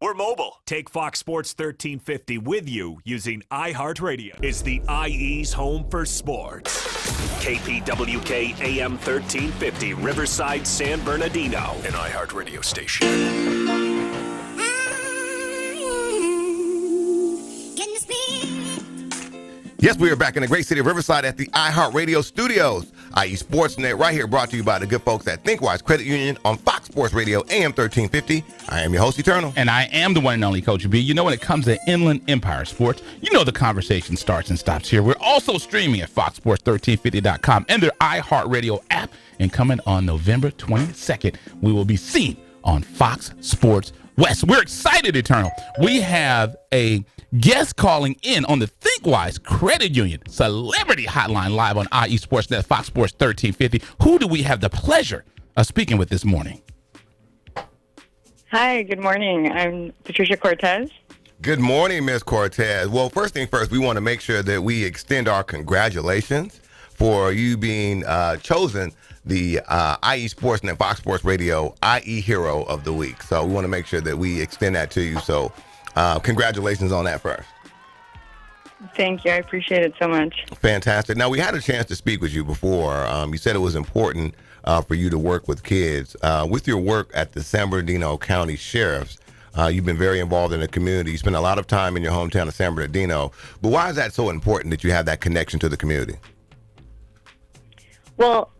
We're mobile. Take Fox Sports 1350 with you using iHeartRadio. It's the IE's home for sports. KPWK AM 1350, Riverside, San Bernardino, an iHeartRadio station. Yes, we are back in the great city of Riverside at the iHeartRadio studios. IE Sportsnet right here, brought to you by the good folks at ThinkWise Credit Union on Fox Sports Radio AM 1350. I am your host, Eternal. And I am the one and only Coach B. You know, when it comes to Inland Empire Sports, you know the conversation starts and stops here. We're also streaming at foxsports1350.com and their iHeartRadio app. And coming on November 22nd, we will be seen on Fox Sports West. We're excited, Eternal. We have a guest calling in on the ThinkWise Credit Union Celebrity Hotline live on IE Sportsnet, Fox Sports 1350. Who do we have the pleasure of speaking with this morning? Hi, good morning. I'm Patricia Cortez. Good morning, Ms. Cortez. Well, first thing first, we want to make sure that we extend our congratulations for you being chosen the IE Sportsnet Fox Sports Radio IE Hero of the Week. So we want to make sure that we extend that to you. So congratulations on that first. Thank you. I appreciate it so much. Fantastic. Now, we had a chance to speak with you before. You said it was important for you to work with kids. With your work at the San Bernardino County Sheriff's, you've been very involved in the community. You spend a lot of time in your hometown of San Bernardino. But why is that so important that you have that connection to the community? Well,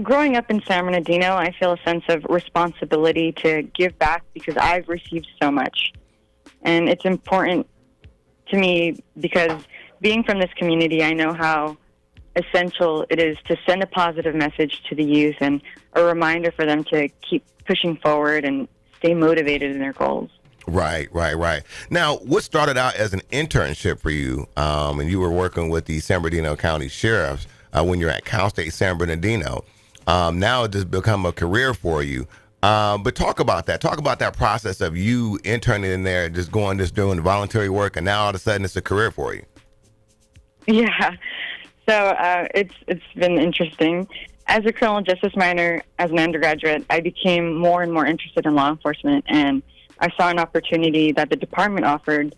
growing up in San Bernardino, I feel a sense of responsibility to give back because I've received so much. And it's important to me because being from this community, I know how essential it is to send a positive message to the youth and a reminder for them to keep pushing forward and stay motivated in their goals. Right. Now, what started out as an internship for you, and you were working with the San Bernardino County Sheriffs when you're at Cal State San Bernardino, now it just become a career for you. But talk about that. Talk about that process of you interning in there, just doing voluntary work, and now all of a sudden it's a career for you. Yeah. So it's been interesting. As a criminal justice minor, as an undergraduate, I became more and more interested in law enforcement, and I saw an opportunity that the department offered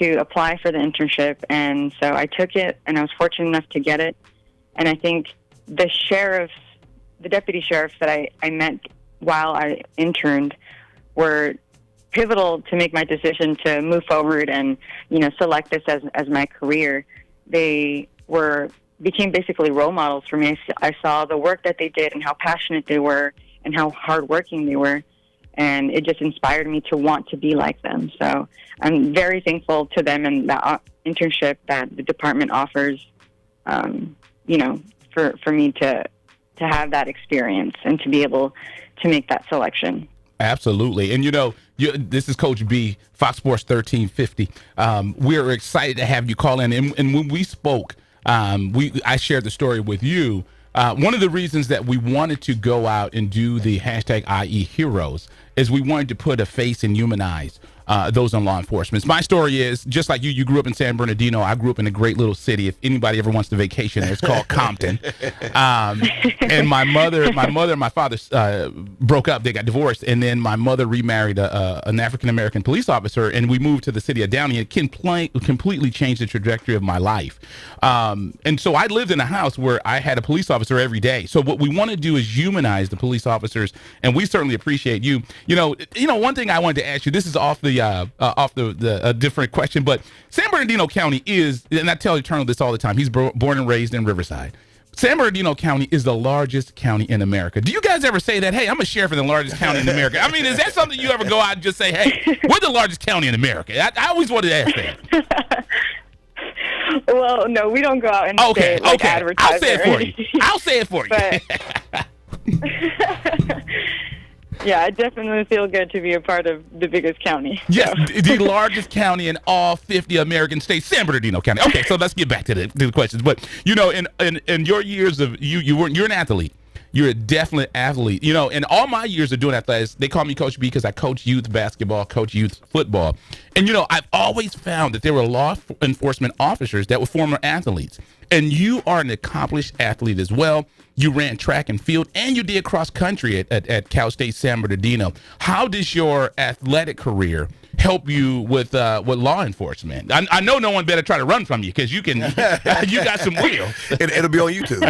to apply for the internship, and so I took it, and I was fortunate enough to get it. And I think the deputy sheriffs that I met while I interned were pivotal to make my decision to move forward and, select this as my career. They became basically role models for me. I saw the work that they did and how passionate they were and how hardworking they were. And it just inspired me to want to be like them. So I'm very thankful to them and the internship that the department offers, for me to have that experience and to be able to make that selection. Absolutely. And, this is Coach B, Fox Sports 1350. We're excited to have you call in. And when we spoke, I shared the story with you. One of the reasons that we wanted to go out and do the hashtag IE Heroes is we wanted to put a face and humanize those in law enforcement. My story is, just like you grew up in San Bernardino. I grew up in a great little city. If anybody ever wants to vacation there, it's called Compton. And my mother and my father broke up. They got divorced. And then my mother remarried an African-American police officer, and we moved to the city of Downey. It completely changed the trajectory of my life. And so I lived in a house where I had a police officer every day. So what we want to do is humanize the police officers, and we certainly appreciate you. One thing I wanted to ask you, this is off the different question, but San Bernardino County is, and I tell Eternal this all the time, he's born and raised in Riverside. San Bernardino County is the largest county in America. Do you guys ever say that, hey, I'm a sheriff in the largest county in America? I mean, is that something you ever go out and just say, hey, we're the largest county in America? I always wanted to ask that. Well, no, we don't go out and say advertising. I'll say it for you. But yeah, I definitely feel good to be a part of the biggest county. Yes, the largest county in all 50 American states, San Bernardino County. Okay, so let's get back to the questions. But in your years of you're an athlete. You're a definite athlete. In all my years of doing athletics, they call me Coach B because I coach youth basketball, coach youth football. And, I've always found that there were law enforcement officers that were former athletes. And you are an accomplished athlete as well. You ran track and field, and you did cross country at Cal State San Bernardino. How does your athletic career help you with law enforcement? I know no one better try to run from you because you can. You got some wheels. It'll be on YouTube.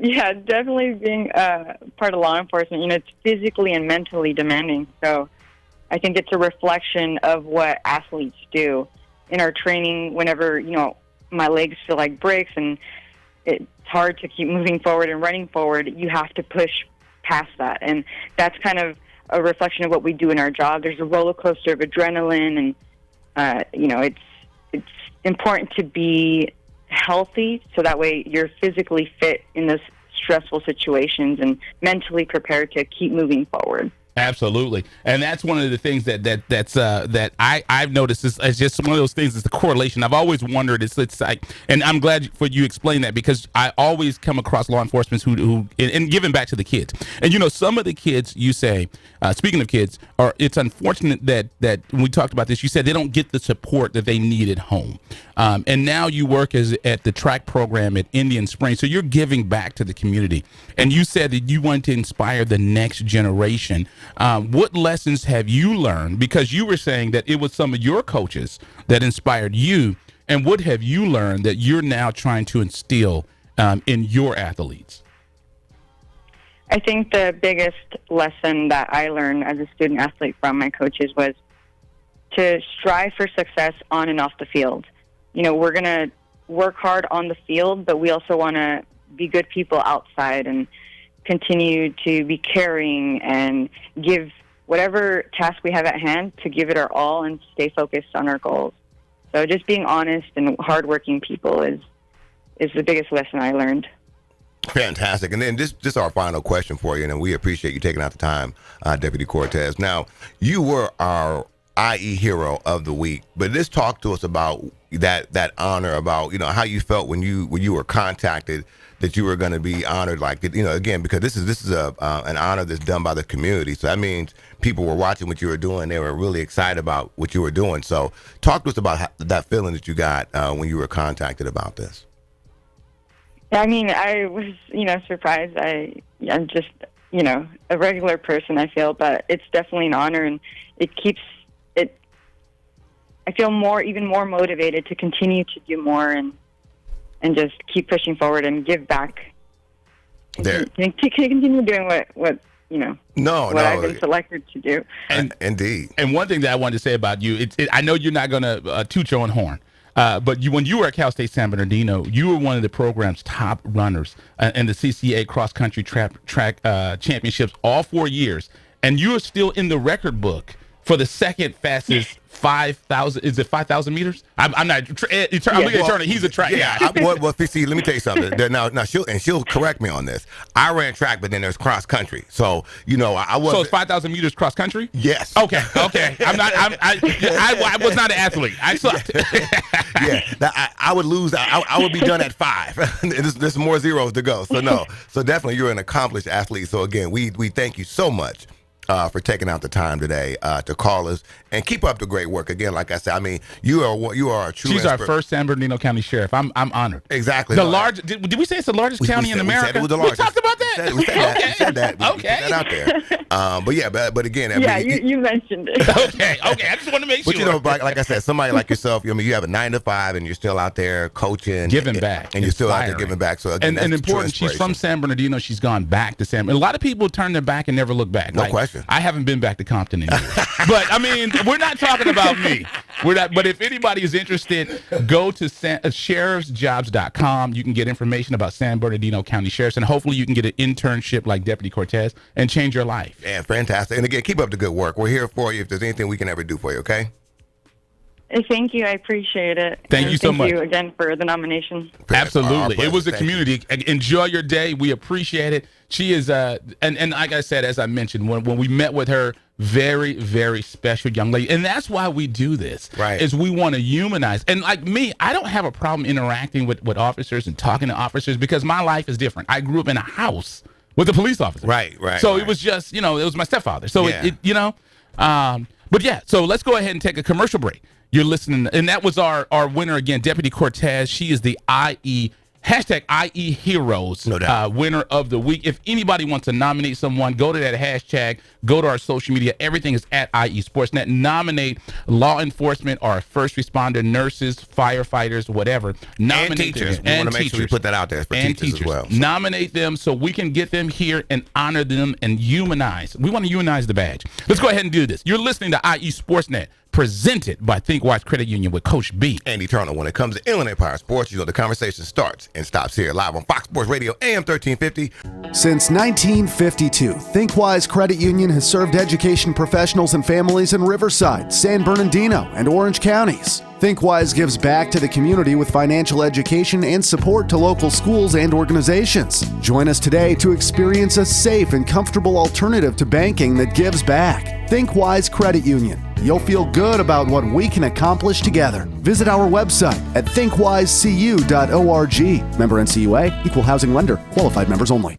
Yeah, definitely being part of law enforcement, it's physically and mentally demanding. So I think it's a reflection of what athletes do in our training. Whenever, my legs feel like bricks and it's hard to keep moving forward and running forward, you have to push past that. And that's kind of a reflection of what we do in our job. There's a roller coaster of adrenaline, and, it's important to be healthy so that way you're physically fit in those stressful situations and mentally prepared to keep moving forward. Absolutely, and that's one of the things that I've noticed is just one of those things. Is the correlation. I've always wondered. It's like, and I'm glad for you explain that because I always come across law enforcement who and giving back to the kids. And some of the kids you say, speaking of kids, it's unfortunate that when we talked about this, you said they don't get the support that they need at home. And now you work at the track program at Indian Springs, so you're giving back to the community. And you said that you want to inspire the next generation. What lessons have you learned? Because you were saying that it was some of your coaches that inspired you. And what have you learned that you're now trying to instill in your athletes? I think the biggest lesson that I learned as a student athlete from my coaches was to strive for success on and off the field. We're going to work hard on the field, but we also want to be good people outside and continue to be caring and give whatever task we have at hand to give it our all and stay focused on our goals. So just being honest and hardworking people is the biggest lesson I learned. Fantastic. And then just our final question for you, and we appreciate you taking out the time, Deputy Cortez. Now, you were our IE Hero of the Week, but just talk to us about that honor, about how you felt when you were contacted that you were going to be honored, like again, because this is an honor that's done by the community. So that means people were watching what you were doing; they were really excited about what you were doing. So talk to us about that feeling that you got when you were contacted about this. I mean, I was surprised. I'm just a regular person, I feel, but it's definitely an honor, and it keeps it. I feel even more motivated to continue to do more and just keep pushing forward and give back. To continue doing what I've been selected to do. And indeed. And one thing that I wanted to say about you, I know you're not going to toot your own horn, but when you were at Cal State San Bernardino, you were one of the program's top runners in the CCA cross country track championships all 4 years, and you are still in the record book for the second fastest 5,000. Is it 5,000 meters? I'm not. I'm looking at Turner. He's a track guy. Well, see, let me tell you something. Now she'll correct me on this. I ran track, but then there's cross country. So I was. So it's 5,000 meters cross country. Yes. Okay. I'm not. I was not an athlete. I sucked. I would lose. I would be done at 5. There's more zeros to go. So no. So definitely, you're an accomplished athlete. So again, we thank you so much for taking out the time today to call us and keep up the great work. Again, like I said, I mean, you are a true. She's our first San Bernardino County Sheriff. I'm honored. Exactly. Did we say it's the largest county in America? We said it was the largest. We talked about that. We said that. We Okay. put that out there. But again, you mentioned it. Okay. I just want to make sure. But like I said, somebody like yourself, you have a 9 to 5, and you're still out there coaching, giving back, and you're still out there giving back. So again, and important. She's from San Bernardino. She's gone back to San. A lot of people turn their back and never look back. No question. I haven't been back to Compton in years. But I mean, we're not talking about me. We're not. But if anybody is interested, go to sheriffsjobs.com. You can get information about San Bernardino County Sheriffs, and hopefully you can get an internship like Deputy Cortez and change your life. Yeah, fantastic. And again, keep up the good work. We're here for you if there's anything we can ever do for you, okay? Thank you. I apprite it. Thank you so much. Thank you again for the nomination. Absolutely. It was a community. Enjoy your day. We appreciate it. She is, and like I said, as I mentioned, when we met with her, very, very special young lady. And that's why we do this. Right. Is we want to humanize. And like me, I don't have a problem interacting with officers and talking to officers because my life is different. I grew up in a house with a police officer. Right. So it was just, it was my stepfather. So but yeah, so let's go ahead and take a commercial break. You're listening, and that was our winner again, Deputy Cortez. She is the IE Hashtag IE Heroes, No doubt. winner of the week. If anybody wants to nominate someone, go to that hashtag, go to our social media. Everything is at IE Sportsnet. Nominate law enforcement or first responder, nurses, firefighters, whatever. Nominate And teachers. them. We And want to make sure we teachers. put that out there for And teachers as well. Nominate them so we can get them here and honor them and humanize. We want to humanize the badge. Let's go ahead and do this. You're listening to IE Sportsnet, presented by ThinkWise Credit Union with Coach B. And Eternal. When it comes to Inland Empire Sports, you know the conversation starts and stops here live on Fox Sports Radio AM 1350. Since 1952, ThinkWise Credit Union has served education professionals and families in Riverside, San Bernardino, and Orange counties. ThinkWise gives back to the community with financial education and support to local schools and organizations. Join us today to experience a safe and comfortable alternative to banking that gives back. ThinkWise Credit Union. You'll feel good about what we can accomplish together. Visit our website at thinkwisecu.org. Member NCUA, equal housing lender, qualified members only.